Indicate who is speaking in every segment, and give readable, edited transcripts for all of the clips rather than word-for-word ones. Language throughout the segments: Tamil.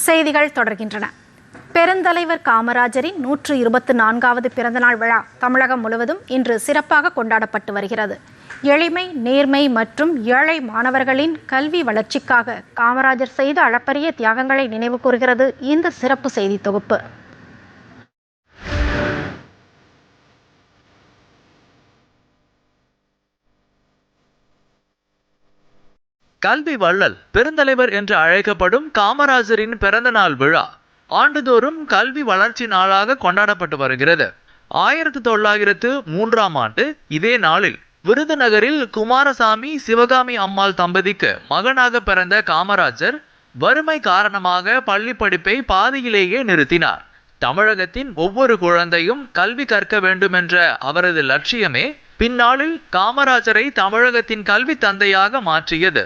Speaker 1: செய்திகள் தொடர்கின்றன. பெருந்தலைவர் காமராஜரின் 124வது பிறந்தநாள் விழா தமிழகம் முழுவதும் இன்று சிறப்பாக கொண்டாடப்பட்டு வருகிறது. எளிமை, நேர்மை மற்றும் ஏழை மாணவர்களின் கல்வி வளர்ச்சிக்காக காமராஜர் செய்த அளப்பரிய தியாகங்களை நினைவு கூறுகிறது இந்த சிறப்பு செய்தி தொகுப்பு.
Speaker 2: கல்வி வள்ளல் பெருந்தலைவர் என்று அழைக்கப்படும் காமராஜரின் பிறந்த நாள் விழா ஆண்டுதோறும் கல்வி வளர்ச்சி நாளாக கொண்டாடப்பட்டு வருகிறது. 1903ஆம் ஆண்டு இதே நாளில் விருதுநகரில் குமாரசாமி சிவகாமி அம்மாள் தம்பதிக்கு மகனாக பிறந்த காமராஜர் வறுமை காரணமாக பள்ளி படிப்பை பாதியிலேயே நிறுத்தினார். தமிழகத்தின் ஒவ்வொரு குழந்தையும் கல்வி கற்க வேண்டுமென்ற அவரது லட்சியமே பின்னாளில் காமராஜரை தமிழகத்தின் கல்வி தந்தையாக மாற்றியது.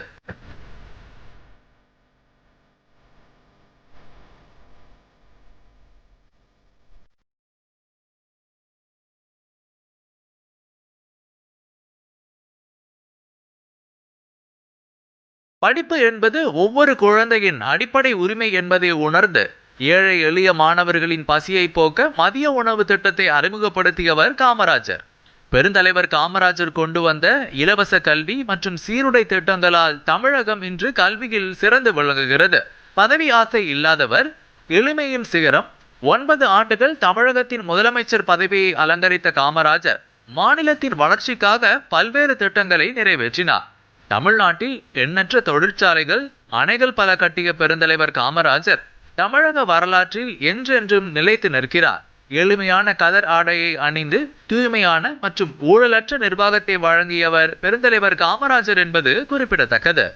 Speaker 2: படிப்பு என்பது ஒவ்வொரு குழந்தையின் அடிப்படை உரிமை என்பதை உணர்ந்து ஏழை எளிய மாணவர்களின் பசியை போக்க மதிய உணவு திட்டத்தை அறிமுகப்படுத்தியவர் காமராஜர். பெருந்தலைவர் காமராஜர் கொண்டு வந்த இலவச கல்வி மற்றும் சீருடை திட்டங்களால் தமிழகம் இன்று கல்வியில் சிறந்து விளங்குகிறது. பதவி ஆசை இல்லாதவர், எளிமையின் சிகரம். 9 ஆண்டுகள் தமிழகத்தின் முதலமைச்சர் பதவியை அலங்கரித்த காமராஜர் மாநிலத்தின் வளர்ச்சிக்காக பல்வேறு திட்டங்களை நிறைவேற்றினார். தமிழ்நாட்டில் எண்ணற்ற தொழிற்சாலைகள், அணைகள் பல கட்டிய பெருந்தலைவர் காமராஜர் தமிழக வரலாற்றில் என்றென்றும் நிலைத்து நிற்கிறார். எளிமையான கதர் ஆடையை அணிந்து தூய்மையான மற்றும் ஊழலற்ற நிர்வாகத்தை வழங்கியவர் பெருந்தலைவர் காமராஜர் என்பது குறிப்பிடத்தக்கது.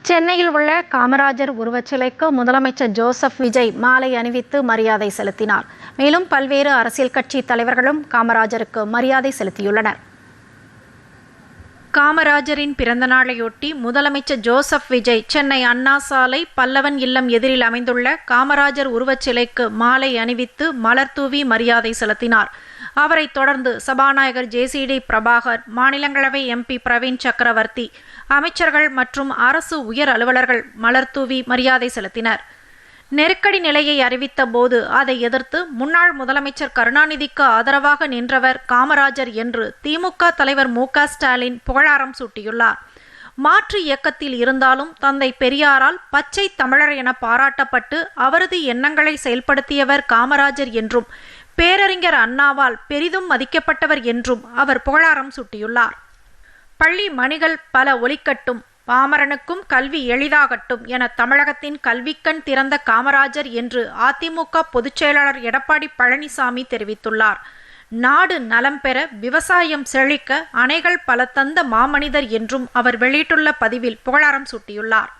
Speaker 1: சென்னையில் உள்ள காமராஜர் உருவச்சிலைக்கு முதலமைச்சர் ஜோசப் விஜய் மாலை அணிவித்து மரியாதை செலுத்தினார். மேலும் பல்வேறு அரசியல் கட்சி தலைவர்களும் காமராஜருக்கு மரியாதை செலுத்தியுள்ளனர். காமராஜரின் பிறந்த நாளையொட்டி முதலமைச்சர் ஜோசப் விஜய் சென்னை அண்ணா சாலை பல்லவன் இல்லம் எதிரில் அமைந்துள்ள காமராஜர் உருவச்சிலைக்கு மாலை அணிவித்து மலர் தூவி மரியாதை செலுத்தினார். அவரைத் தொடர்ந்து சபாநாயகர் ஜேசிடி பிரபாகர், மாநிலங்களவை எம்பி பிரவீன் சக்கரவர்த்தி, அமைச்சர்கள் மற்றும் அரசு உயர் அலுவலர்கள் மலர்தூவி மரியாதை செலுத்தினர். நெருக்கடி நிலையை அறிவித்த போது அதை எதிர்த்து முன்னாள் முதலமைச்சர் கருணாநிதிக்கு ஆதரவாக நின்றவர் காமராஜர் என்று திமுக தலைவர் மு.க. ஸ்டாலின் புகழாரம் சூட்டியுள்ளார். மாற்று இயக்கத்தில் இருந்தாலும் தந்தை பெரியாரால் பச்சை தமிழர் என பாராட்டப்பட்டு அவரது எண்ணங்களை செயல்படுத்தியவர் காமராஜர் என்றும் பேரறிஞர் அண்ணாவால் பெரிதும் மதிக்கப்பட்டவர் என்றும் அவர் புகழாரம் சூட்டியுள்ளார். பள்ளி மணிகள் பல ஒலிக்கட்டும், பாமரனுக்கும் கல்வி எளிதாகட்டும் என தமிழகத்தின் கல்விக்கண் திறந்த காமராஜர் என்று அதிமுக பொதுச் செயலாளர் எடப்பாடி பழனிசாமி தெரிவித்துள்ளார். நாடு நலம் பெற, விவசாயம் செழிக்க அணைகள் பல தந்த மாமனிதர் என்றும் அவர் வெளியிட்டுள்ள பதிவில் புகழாரம் சூட்டியுள்ளார்.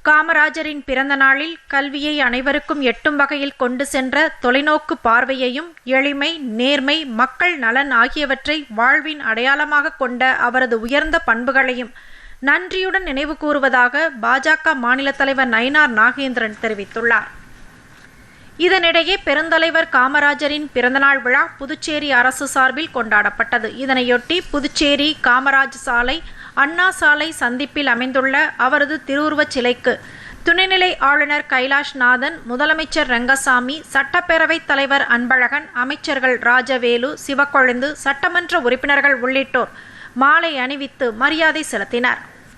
Speaker 1: காமராஜரின் பிறந்த நாளில் கல்வியை அனைவருக்கும் எட்டும் வகையில் கொண்டு சென்ற தொலைநோக்கு பார்வையையும் எளிமை, நேர்மை, மக்கள் நலன் ஆகியவற்றை வாழ்வின் அடையாளமாக கொண்ட அவரது உயர்ந்த பண்புகளையும் நன்றியுடன் நினைவு கூறுவதாக பாஜக மாநில தலைவர் நயினார் நாகேந்திரன் தெரிவித்துள்ளார். இதனிடையே பெருந்தலைவர் காமராஜரின் பிறந்தநாள் விழா புதுச்சேரி அரசு சார்பில் கொண்டாடப்பட்டது. இதனையொட்டி புதுச்சேரி காமராஜ் சாலை, அண்ணா சாலை சந்திப்பில் அமைந்துள்ள அவரது திருவுருவச் சிலைக்கு துணைநிலை ஆளுநர் கைலாஷ்நாதன், முதலமைச்சர் ரங்கசாமி, சட்டப்பேரவைத் தலைவர் அன்பழகன், அமைச்சர்கள் ராஜவேலு, சிவக்கொழுந்து, சட்டமன்ற உறுப்பினர்கள் உள்ளிட்டோர் மாலை அணிவித்து மரியாதை செலுத்தினர்.